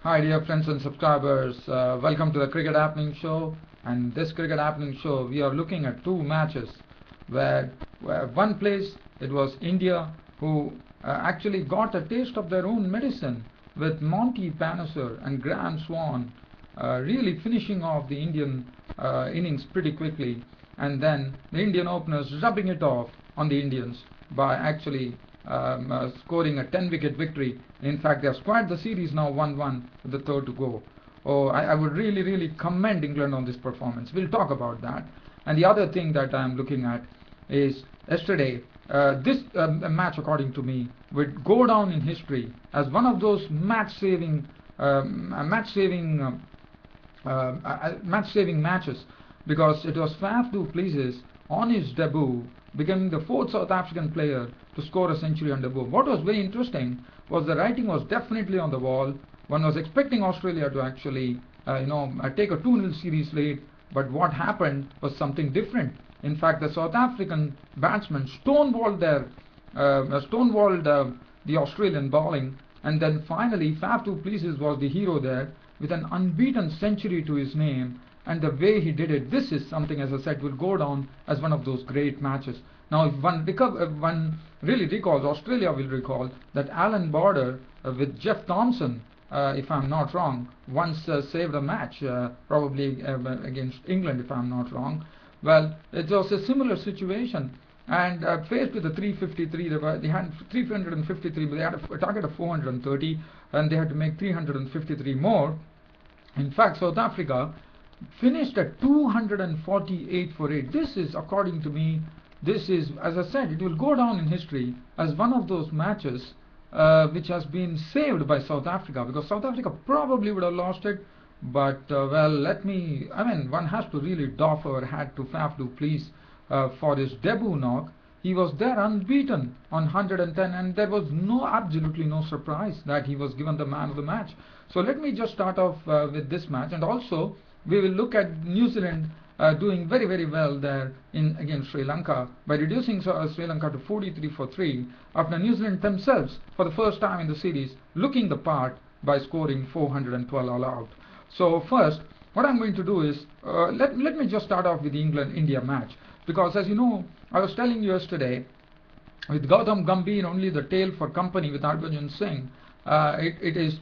Hi dear friends and subscribers, welcome to the Cricket Happening Show. And this Cricket Happening Show, we are looking at two matches where one place it was India who actually got a taste of their own medicine with Monty, Panesar and Swann really finishing off the Indian innings pretty quickly, and then the Indian openers rubbing it off on the Indians by actually scoring a 10-wicket victory. In fact, they have squared the series now 1-1 with the third to go. Oh, I would really commend England on this performance. We'll talk about that. And the other thing that I'm looking at is yesterday, this match, according to me, would go down in history as one of those match-saving matches, because it was Faf du Plessis on his debut becoming the fourth South African player to score a century on debut. What was very interesting was the writing was definitely on the wall. One was expecting Australia to actually take a 2-0 series lead, but what happened was something different. In fact, the South African batsmen stonewalled the Australian bowling, and then finally Faf du Plessis was the hero there with an unbeaten century to his name. And the way he did it, this is something, as I said, will go down as one of those great matches. Now, if one really recalls, Australia will recall that Alan Border with Jeff Thompson, if I'm not wrong, once saved a match, probably against England, if I'm not wrong. Well, it was a similar situation. And faced with the 353, they had 353, but they had a target of 430, and they had to make 353 more. In fact, South Africa finished at 248 for 8. This is, according to me, this is, as I said, it will go down in history as one of those matches which has been saved by South Africa, because South Africa probably would have lost it. But one has to really doff our hat to Faf du Plessis for his debut knock. He was there unbeaten on 110, and there was absolutely no surprise that he was given the man of the match. So let me just start off with this match, and also we will look at New Zealand doing very well there against Sri Lanka by reducing Sri Lanka to 43 for 3 after New Zealand themselves, for the first time in the series, looking the part by scoring 412 all out. So first, what I'm going to do is let me just start off with the England-India match, because as you know, I was telling you yesterday, with Gautam Gambhir only the tail for company with Harbhajan Singh, it was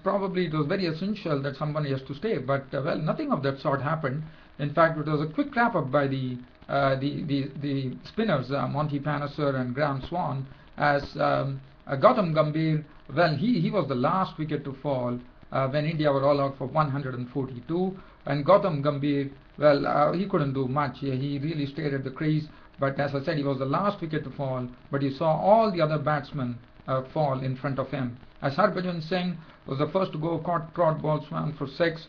very essential that somebody has to stay, but nothing of that sort happened. In fact, it was a quick wrap up by the spinners, Monty, Panesar and Swann, as Gautam Gambhir, he was the last wicket to fall when India were all out for 142, and Gautam Gambhir, he couldn't do much. He really stayed at the crease, but as I said, he was the last wicket to fall, but you saw all the other batsmen fall in front of him. As Harbhajan Singh was the first to go, caught ball swann for 6.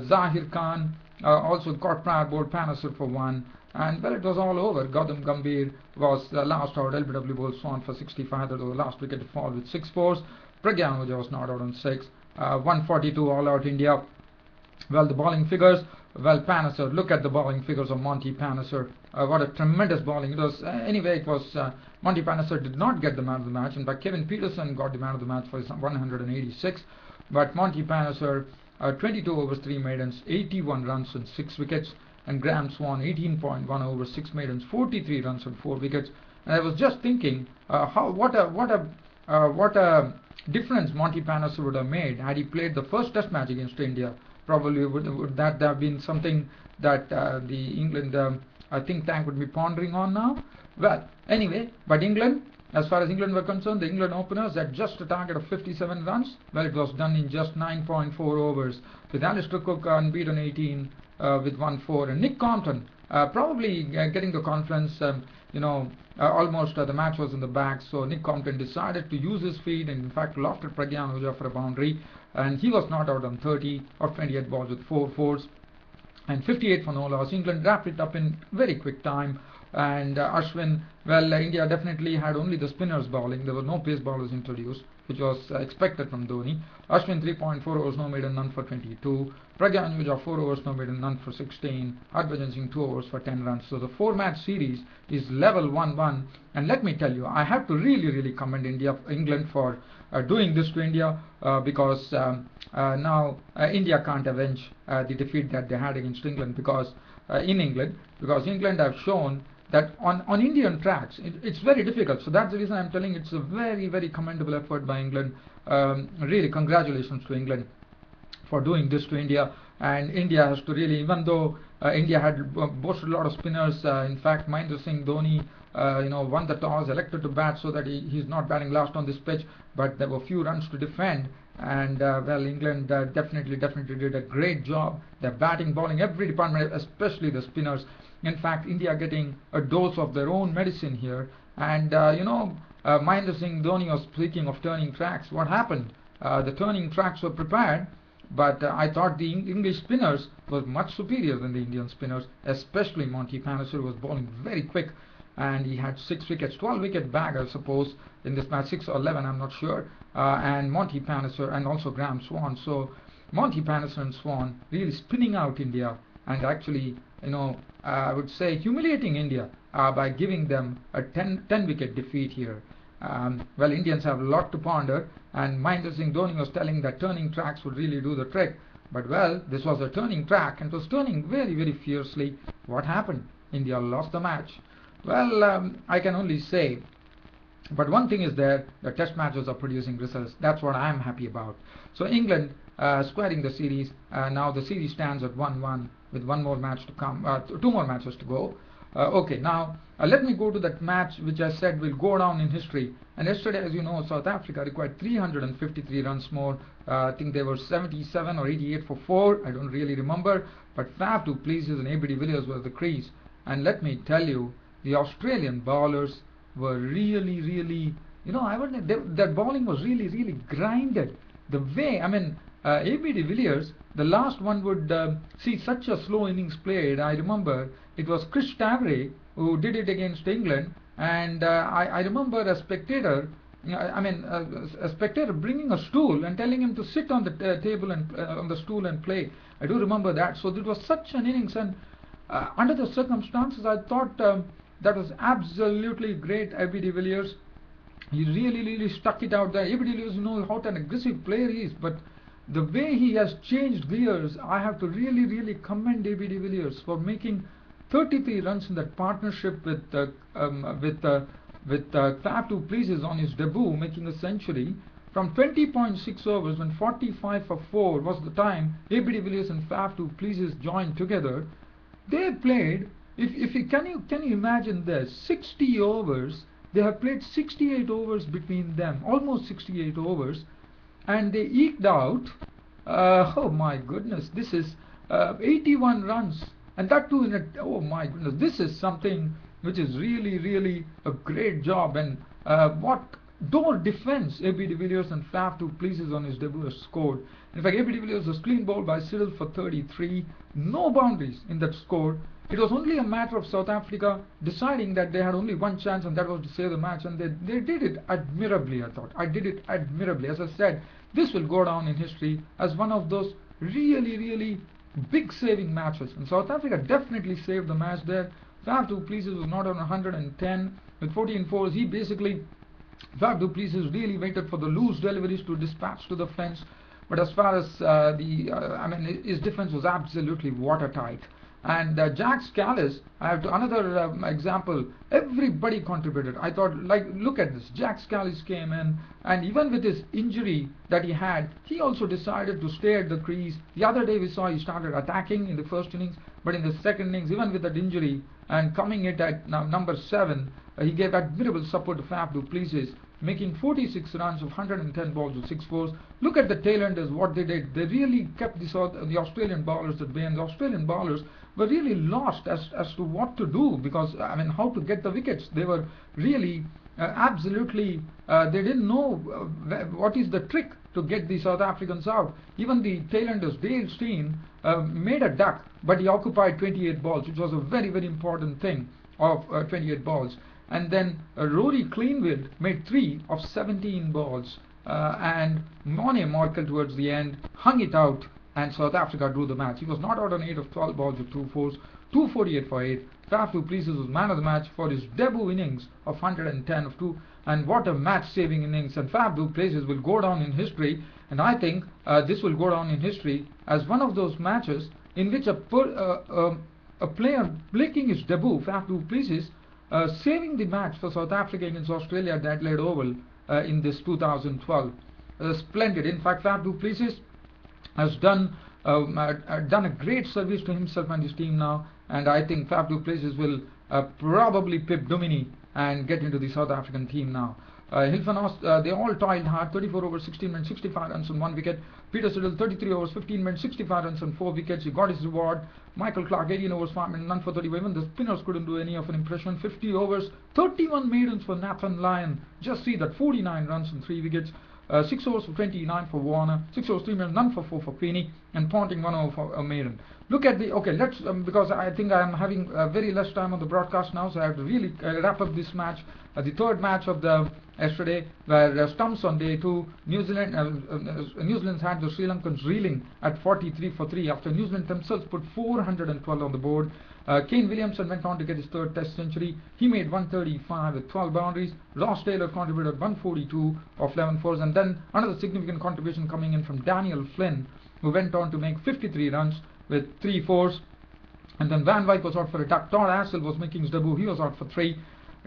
Zahir Khan also caught prior ball Panesar for 1. And it was all over. Gautam Gambhir was the last out, LBW ball swann for 65. That was the last wicket to fall with 6 fours. Pragyan Ojha was not out on 6. 142 all out India. The bowling figures. Panesar, look at the bowling figures of Monty Panesar. What a tremendous bowling. It was, Monty Panesar did not get the man of the match. In fact, Kevin Peterson got the man of the match for his 186. But Monty Panesar, 22 overs, 3 maidens, 81 runs and 6 wickets. And Swann, 18.1 overs, 6 maidens, 43 runs and 4 wickets. And I was just thinking, what a difference Monty Panesar would have made had he played the first Test match against India. Probably would that have been something that the England think tank would be pondering on now. Anyway, but England, as far as England were concerned, the England openers had just a target of 57 runs. It was done in just 9.4 overs, with Alistair Cook unbeaten 18 with 1-4, and Nick Compton probably getting the confidence. Almost the match was in the bag, so Nick Compton decided to use his feet and in fact lofted Pragyan Ojha for a boundary, and he was not out on 30 or 28 balls with 4 fours and 58 for no loss. England wrapped it up in very quick time, and Ashwin, India definitely had only the spinners bowling. There were no pace bowlers introduced, which was expected from Dhoni. Ashwin 3.4 overs, no maiden, none for 22. Pragyan Ojha 4 overs, no maiden, none for 16. Harbhajan Singh 2 overs for 10 runs. So the 4-match series is level 1-1. And let me tell you, I have to really commend England for doing this to India, because India can't avenge the defeat that they had against England because England have shown that on Indian tracks it's very difficult. So that's the reason I'm telling it's a very, very commendable effort by England. Really, congratulations to England for doing this to India. And India has to really, even though India had boasted a lot of spinners, in fact Mahendra Singh Dhoni won the toss, elected to bat so that he's not batting last on this pitch, but there were few runs to defend. And England definitely did a great job. Their batting, bowling, every department, especially the spinners. In fact, India getting a dose of their own medicine here. And Mahendra Singh Dhoni was speaking of turning tracks. What happened? The turning tracks were prepared, but I thought the English spinners were much superior than the Indian spinners, especially Monty Panesar was bowling very quick, and he had 6 wickets, 12 wicket bag I suppose in this match, 6 or 11 I'm not sure, and Monty Panesar and also Graham Swann. So Monty Panesar and Swann really spinning out India and actually I would say humiliating India by giving them a 10 wicket defeat here. Indians have a lot to ponder, and Mahendra Singh Dhoni was telling that turning tracks would really do the trick. But this was a turning track, and it was turning very, very fiercely. What happened? India lost the match. I can only say, but one thing is there, the test matches are producing results. That's what I'm happy about. So England squaring the series. Now the series stands at 1-1 with one more match to come, 2 more matches to go. Now let me go to that match which I said will go down in history. And yesterday, as you know, South Africa required 353 runs more. I think they were 77 or 88 for 4. I don't really remember. But Faf du Plessis and A.B. de Villiers was the crease. And let me tell you, the Australian bowlers were really, their bowling was really, really grinded. The way, A.B. de Villiers, the last one would see such a slow innings played. I remember it was Chris Stavray who did it against England, and I remember a spectator, a spectator bringing a stool and telling him to sit on the table and on the stool and play. I do remember that. So it was such an innings, and under the circumstances, I thought that was absolutely great. A.B. de Villiers, he really stuck it out there. A.B. de Villiers, how an aggressive player he is, but the way he has changed gears, I have to really commend A.B. de Villiers for making 33 runs in that partnership with Faf du Plessis on his debut, making a century from 20.6 overs when 45 for 4 was the time A.B. de Villiers and Faf du Plessis joined together. They played, can you imagine this, 60 overs. They have played 68 overs between them, almost 68 overs, and they eked out, oh my goodness, this is 81 runs, and that too oh my goodness, this is something which is really a great job. And what door defense A.B. de Villiers and Faf du Plessis on his debut has scored. In fact, A.B. de Villiers was clean bowled by Cyril for 33, no boundaries in that score. It was only a matter of South Africa deciding that they had only one chance, and that was to save the match, and they did it admirably. I thought I did it admirably. As I said, this will go down in history as one of those really big saving matches, and South Africa definitely saved the match there. Faf du Plessis was not on 110 with 14 fours. He basically, Faf du Plessis really waited for the loose deliveries to dispatch to the fence, but as far as his defense was absolutely watertight. And Jack Scalise, I have to another example. Everybody contributed. I thought, look at this. Jack Scalise came in, and even with his injury that he had, he also decided to stay at the crease. The other day we saw he started attacking in the first innings, but in the second innings, even with that injury and coming in at number 7, he gave admirable support to Faf du Plessis, making 46 runs of 110 balls with 6 fours. Look at the tailenders, what they did. They really kept the Australian bowlers at bay, and the Australian bowlers were really lost as to what to do, because how to get the wickets. They were really absolutely they didn't know what is the trick to get the South Africans out. Even the tailenders, Dale Steyn, made a duck, but he occupied 28 balls, which was a very important thing of 28 balls. And then Rory Cleanfield made 3 of 17 balls, and Mone Markel towards the end hung it out, and South Africa drew the match. He was not out on 8 of 12 balls with 2 fours, 248 for 8. Faf du Plessis was man of the match for his debut innings of 110 of 2, and what a match-saving innings. And Faf du Plessis will go down in history, and I think this will go down in history as one of those matches in which a player making his debut, Faf du Plessis, saving the match for South Africa against Australia at the Adelaide Oval in this 2012. Splendid. In fact, Faf du Plessis has done a great service to himself and his team now, and I think Faf du Plessis will probably pip Duminy and get into the South African team now. Hilfenhorst, they all toiled hard, 34 overs, 16 minutes, 65 runs on 1 wicket. Peter Siddle, 33 overs, 15 minutes, 65 runs on 4 wickets. He got his reward. Michael Clarke, 18 overs, 5 minutes, none for 35. Even the spinners couldn't do any of an impression. 50 overs, 31 maidens for Nathan Lyon. Just see that, 49 runs on 3 wickets. 6 overs for 29 for Warner, 6 overs 3 minutes, none for 4 for Penny, and Ponting 1 over for maiden. Look at the, okay, let's, because I think I am having very less time on the broadcast now, so I have to really wrap up this match. The third match of the yesterday, where stumps on day 2, New Zealand had the Sri Lankans reeling at 43 for 3 after New Zealand themselves put 412 on the board. Kane Williamson went on to get his third test century. He made 135 with 12 boundaries. Ross Taylor contributed 142 of 11 fours, and then another significant contribution coming in from Daniel Flynn, who went on to make 53 runs with 3 fours. And then Van Wyk was out for a duck. Todd Astle was making his debut. He was out for 3.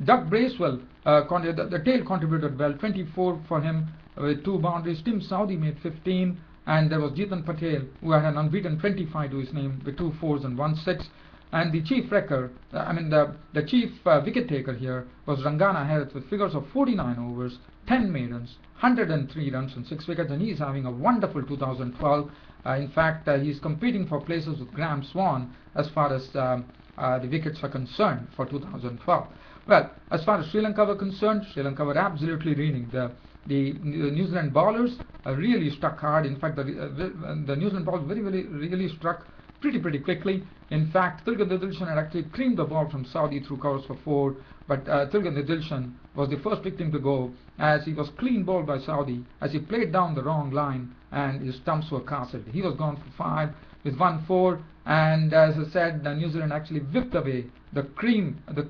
Doug Bracewell, the tail contributed well, 24 for him with 2 boundaries. Tim Southee made 15, and there was Jeetan Patel, who had an unbeaten 25 to his name with 2 fours and 1 6. And the chief wrecker, the chief wicket taker here was Rangana Harris with figures of 49 overs, 10 maidens, 103 runs and 6 wickets, and he's having a wonderful 2012. In fact, he's competing for places with Graham Swann as far as the wickets are concerned for 2012. Well, as far as Sri Lanka were concerned, Sri Lanka were absolutely reeling. The New Zealand bowlers really struck hard. In fact, the New Zealand bowlers really struck pretty quickly. In fact, Tilgat Dilshan had actually creamed the ball from Southee through covers for 4, but Tilgat Dilshan was the first victim to go, as he was clean bowled by Southee as he played down the wrong line and his stumps were castled. He was gone for 5 with 1 4, and as I said, New Zealand actually whipped away the cream of the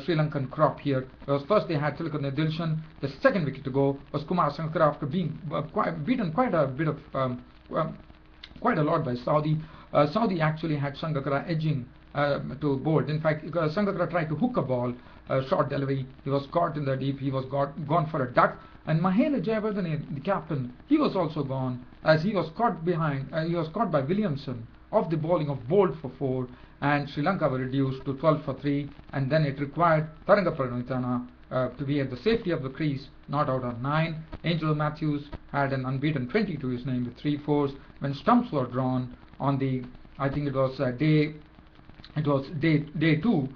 Sri Lankan crop here. Because first they had Tilgat Dilshan. The second wicket to go was Kumar Sangakkara after being beaten quite a lot by Southee. Southee actually had Sangakkara edging to board. In fact, Sangakkara tried to hook a ball, short delivery. He was caught in the deep. He was gone for a duck. And Mahela Jayawardene, the captain, he was also gone, as he was caught behind. He was caught by Williamson off the bowling of Bolt for 4, and Sri Lanka were reduced to 12 for 3. And then it required Taranga Pranitana to be at the safety of the crease, not out on 9. Angelo Matthews had an unbeaten 20 to his name with 3 fours. When stumps were drawn on the, I think it was day 2,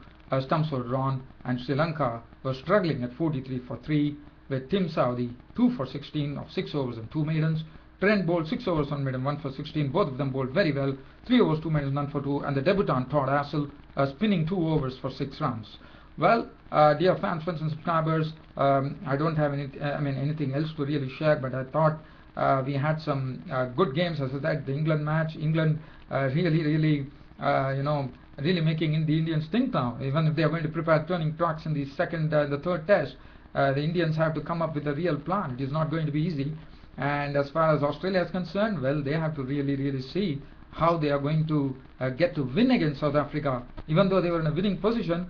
stumps were drawn, and Sri Lanka was struggling at 43 for 3 with Tim Southee 2 for 16 of 6 overs and 2 maidens. Trent bowled 6 overs on maiden, 1 for 16. Both of them bowled very well. 3 overs, 2 maidens, none for 2. And the debutant Todd Astle spinning 2 overs for 6 runs. Well, dear fans, friends, and subscribers, I don't have anything else to really share, but I thought we had some good games. As I said, the England match, England really making the Indians think now. Even if they are going to prepare turning tracks in the third test, the Indians have to come up with a real plan. It is not going to be easy. And as far as Australia is concerned, well, they have to really see how they are going to get to win against South Africa. Even though they were in a winning position,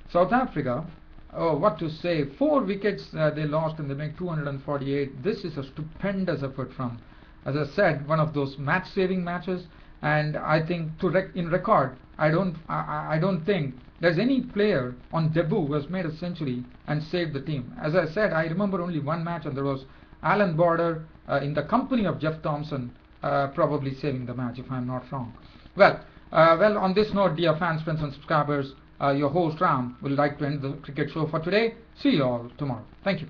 South Africa, what to say, 4 wickets they lost and they make 248. This is a stupendous effort from, as I said, one of those match-saving matches. And I think in record, I don't think there's any player on debut who has made a century and saved the team. As I said, I remember only one match, and there was Alan Border in the company of Jeff Thompson probably saving the match, if I'm not wrong. Well, on this note, dear fans, friends, and subscribers, your host Ram would like to end the cricket show for today. See you all tomorrow. Thank you.